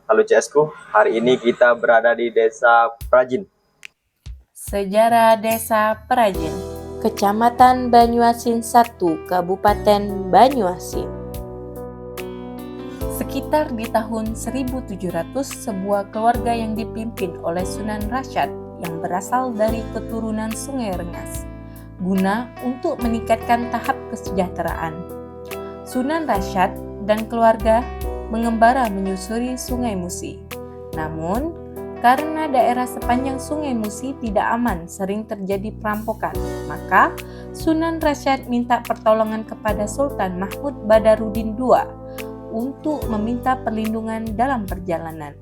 Halo CSku, hari ini kita berada di Desa Prajin. Sejarah Desa Prajin, Kecamatan Banyuasin 1, Kabupaten Banyuasin. Sekitar di tahun 1700, sebuah keluarga yang dipimpin oleh Sunan Rasyad yang berasal dari keturunan Sungai Rengas, guna untuk meningkatkan tahap kesejahteraan. Sunan Rasyad dan keluarga mengembara menyusuri Sungai Musi. Namun, karena daerah sepanjang Sungai Musi tidak aman, sering terjadi perampokan, maka Sunan Rasyad minta pertolongan kepada Sultan Mahmud Badarudin II untuk meminta perlindungan dalam perjalanan.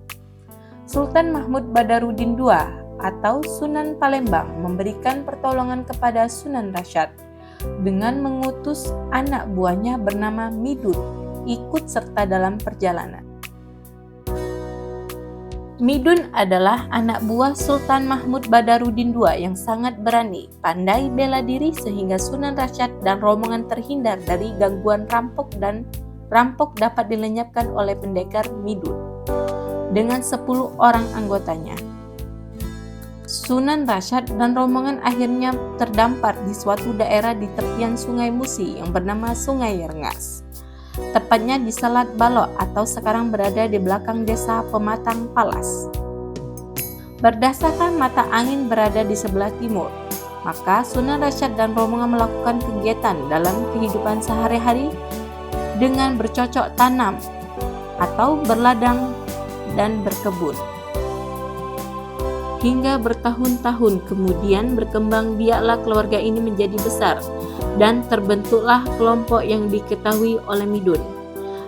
Sultan Mahmud Badarudin II atau Sunan Palembang memberikan pertolongan kepada Sunan Rasyad dengan mengutus anak buahnya bernama Midun ikut serta dalam perjalanan. Midun adalah anak buah Sultan Mahmud Badarudin II yang sangat berani, pandai bela diri sehingga Sunan Rasyad dan rombongan terhindar dari gangguan rampok dapat dilenyapkan oleh pendekar Midun dengan 10 orang anggotanya. Sunan Rasyad dan rombongan akhirnya terdampar di suatu daerah di tepian Sungai Musi yang bernama Sungai Rengas. Tepatnya di Selat Balok atau sekarang berada di belakang desa Pematang Palas. Berdasarkan mata angin berada di sebelah timur, maka Sunan Rasyad dan rombongan melakukan kegiatan dalam kehidupan sehari-hari dengan bercocok tanam atau berladang dan berkebun. Hingga bertahun-tahun kemudian berkembang biaklah keluarga ini menjadi besar dan terbentuklah kelompok yang diketahui oleh Midun.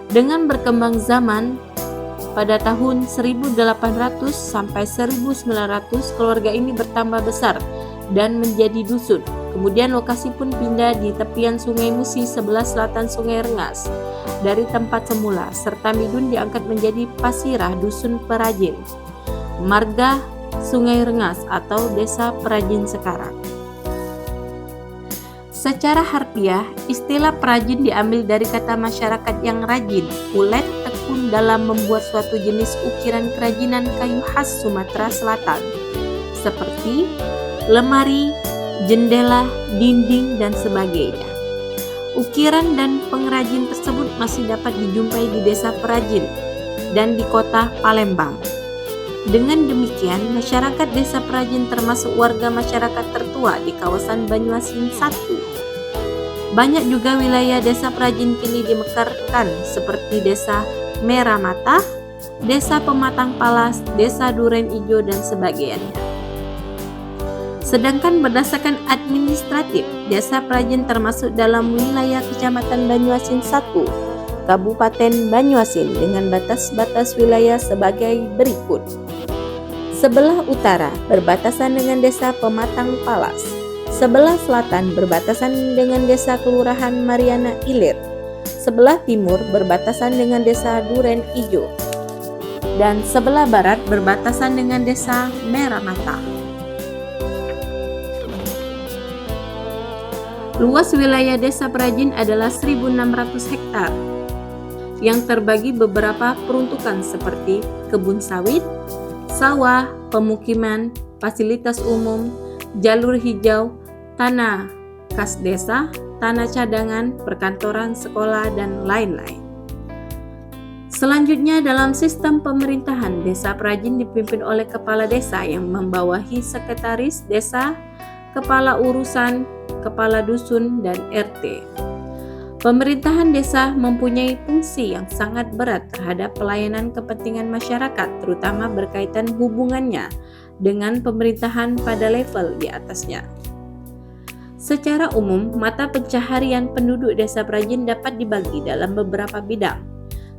Dengan berkembang zaman, pada tahun 1800 sampai 1900 keluarga ini bertambah besar dan menjadi dusun. Kemudian lokasi pun pindah di tepian Sungai Musi sebelah selatan Sungai Rengas dari tempat semula, serta Midun diangkat menjadi Pasirah Dusun Perajin, Marga Sungai Rengas atau Desa Prajin sekarang. Secara harfiah, istilah perajin diambil dari kata masyarakat yang rajin, ulet, tekun dalam membuat suatu jenis ukiran kerajinan kayu khas Sumatera Selatan, seperti lemari, jendela, dinding, dan sebagainya. Ukiran dan pengrajin tersebut masih dapat dijumpai di Desa Prajin dan di kota Palembang. Dengan demikian, masyarakat Desa Prajin termasuk warga masyarakat tertua di kawasan Banyuasin 1. Banyak juga wilayah Desa Prajin kini dimekarkan seperti Desa Merah Mata, Desa Pematang Palas, Desa Duren Ijo, dan sebagainya. Sedangkan berdasarkan administratif, Desa Prajin termasuk dalam wilayah Kecamatan Banyuasin 1, Kabupaten Banyuasin dengan batas-batas wilayah sebagai berikut. Sebelah utara berbatasan dengan Desa Pematang Palas, sebelah selatan berbatasan dengan Desa Kelurahan Mariana Ilir, sebelah timur berbatasan dengan Desa Duren Ijo, dan sebelah barat berbatasan dengan Desa Merah Mata. Luas wilayah Desa Prajin adalah 1.600 hektar yang terbagi beberapa peruntukan seperti kebun sawit, sawah, pemukiman, fasilitas umum, jalur hijau, tanah kas desa, tanah cadangan, perkantoran, sekolah, dan lain-lain. Selanjutnya, dalam sistem pemerintahan, Desa Prajin dipimpin oleh kepala desa yang membawahi sekretaris desa, kepala urusan, kepala dusun, dan RT. Pemerintahan desa mempunyai fungsi yang sangat berat terhadap pelayanan kepentingan masyarakat, terutama berkaitan hubungannya dengan pemerintahan pada level di atasnya. Secara umum, mata pencaharian penduduk Desa Prajin dapat dibagi dalam beberapa bidang,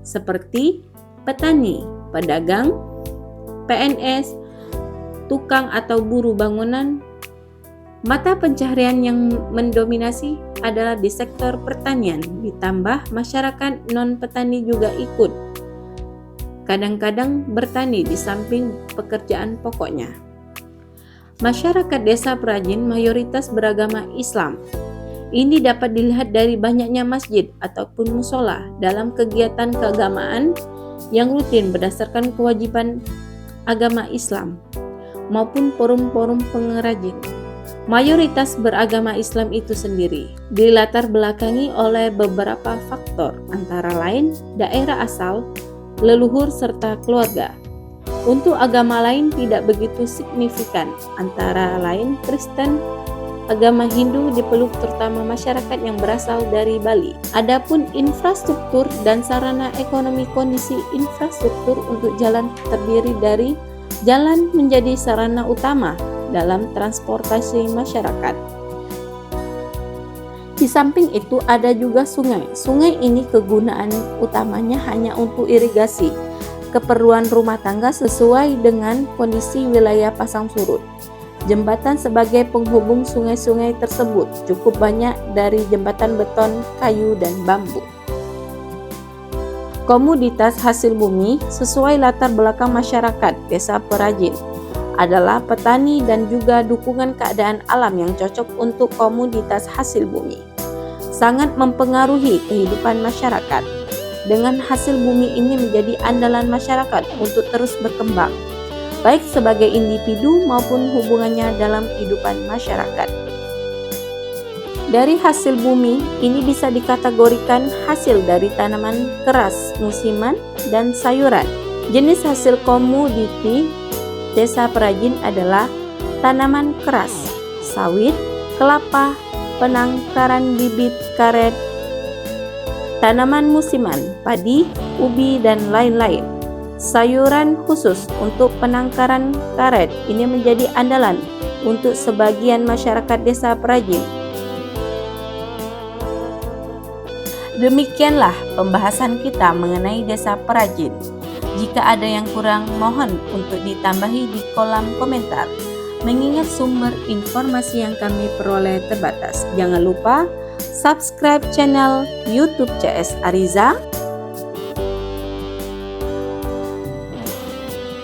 seperti petani, pedagang, PNS, tukang atau buruh bangunan. Mata pencaharian yang mendominasi adalah di sektor pertanian, ditambah masyarakat non-petani juga ikut. Kadang-kadang bertani di samping pekerjaan pokoknya. Masyarakat Desa Prajin mayoritas beragama Islam. Ini dapat dilihat dari banyaknya masjid ataupun musola dalam kegiatan keagamaan yang rutin berdasarkan kewajiban agama Islam maupun forum-forum pengrajin. Mayoritas beragama Islam itu sendiri dilatar belakangi oleh beberapa faktor, antara lain daerah asal, leluhur, serta keluarga. Untuk agama lain tidak begitu signifikan, antara lain Kristen, agama Hindu dipeluk terutama masyarakat yang berasal dari Bali. Adapun infrastruktur dan sarana ekonomi, kondisi infrastruktur untuk jalan terdiri dari jalan menjadi sarana utama dalam transportasi masyarakat. Di samping itu ada juga sungai. Sungai ini kegunaan utamanya hanya untuk irigasi, keperluan rumah tangga sesuai dengan kondisi wilayah pasang surut. Jembatan sebagai penghubung sungai-sungai tersebut cukup banyak dari jembatan beton, kayu, dan bambu. Komoditas hasil bumi sesuai latar belakang masyarakat desa perajin adalah petani dan juga dukungan keadaan alam yang cocok untuk komoditas hasil bumi. Sangat mempengaruhi kehidupan masyarakat. Dengan hasil bumi ini menjadi andalan masyarakat untuk terus berkembang, baik sebagai individu maupun hubungannya dalam kehidupan masyarakat. Dari hasil bumi ini bisa dikategorikan hasil dari tanaman keras, musiman, dan sayuran. Jenis hasil komoditi desa perajin adalah tanaman keras, sawit, kelapa, penangkaran bibit karet, tanaman musiman, padi, ubi, dan lain-lain. Sayuran khusus untuk penangkaran karet ini menjadi andalan untuk sebagian masyarakat desa perajin. Demikianlah pembahasan kita mengenai desa perajin. Jika ada yang kurang, mohon untuk ditambahi di kolom komentar. Mengingat sumber informasi yang kami peroleh terbatas, jangan lupa subscribe channel YouTube CS Ariza,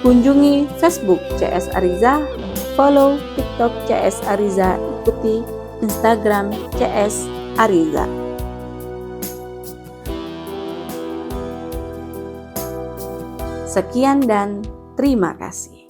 kunjungi Facebook CS Ariza, follow TikTok CS Ariza, ikuti Instagram CS Ariza. Sekian dan terima kasih.